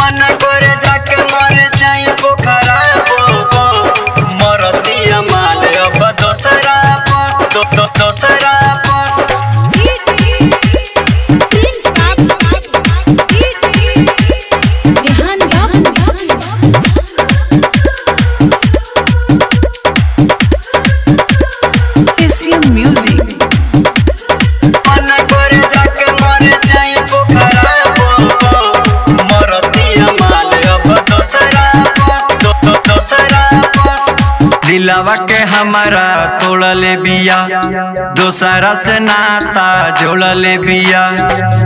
मन करे जाके मर जाई पोखरा मरतिया माल अब दोसरा दोसरा दिलावा के हमारा तोड़ले बिया दोसरा से नाता जोड़ले बिया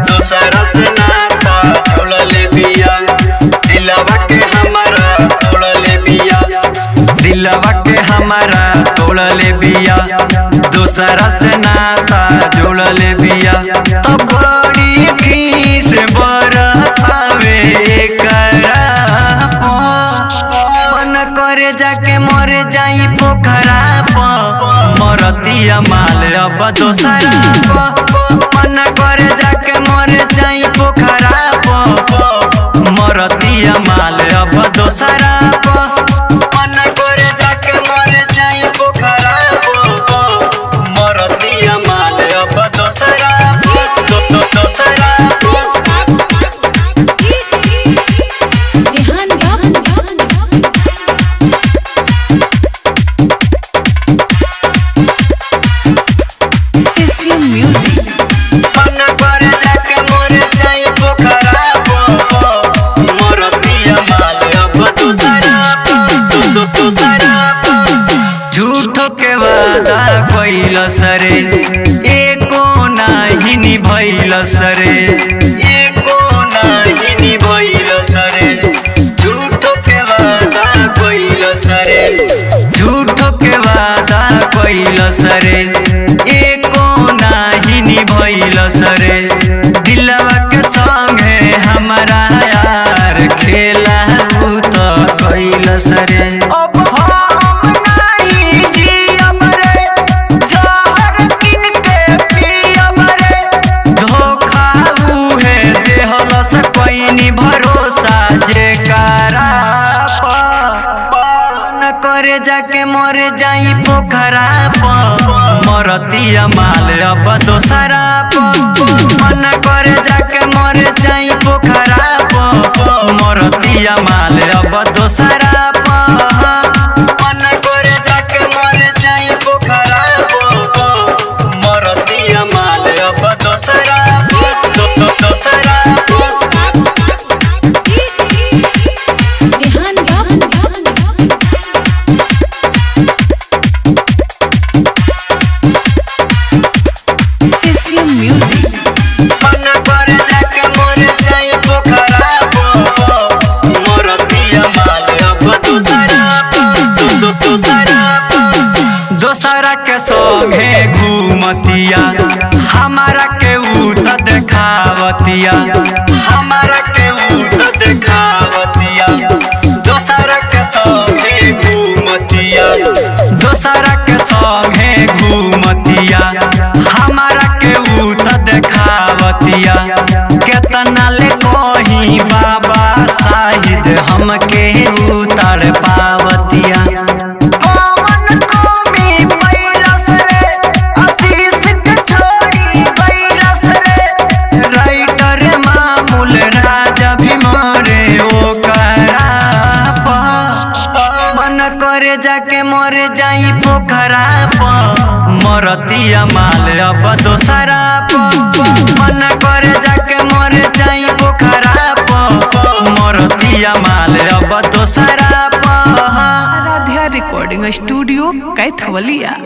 दोसरा से नाता जोड़ले बिया दिलावा के हमारा तोड़ले बिया दिलावा के हमारा तोड़ले बिया दोसरा से नाता जोड़ले बिया तो बड़ी खीस बरत आवे एकरा मन करे जाके मर जाई पोखरा मरतिया माल अब दोसरा मन करे जाके मर जाई पोखरा मरतिया माल अब दोसरा मन करे जाके मर जाई पोखरा मरतिया माल अब दोसरा दोसरा झूठो के वादा कइल सरे एको नाही निभइल सरे एको नाही निभइल सरे झूठो के वादा कइल सरे झूठो के वादा कइल सरे एको नाही निभइल सरे दिलवा के संगे हमारा यार खेला तो कइल सरे करे जाके मर जाई पोखरा मरतिया माल अब दोसरा मन करे जाके मर जाई पोखरा मरतिया माल अब दोसरा मन करे जाके मर जाई पोखरा मरतिया माल अब दोसरा दोसरा दोसरा के संगे घूमतिया हमारा के उत देखावतिया हमारा के उत देखावतिया दोसरा के संगे घूमतिया दोसरा के संगे घूमतिया हमारा के उत देखावतिया केतना ले कहीं बाबा शाहिद हमके उतार पावतिया करे जाके मर जाई पोखरा मरतिया माल अब दोसरा मन करे जाके मर जाई पोखरा मरतिया माल अब दोसरा। Aaradhya recording studio Kaithwalia.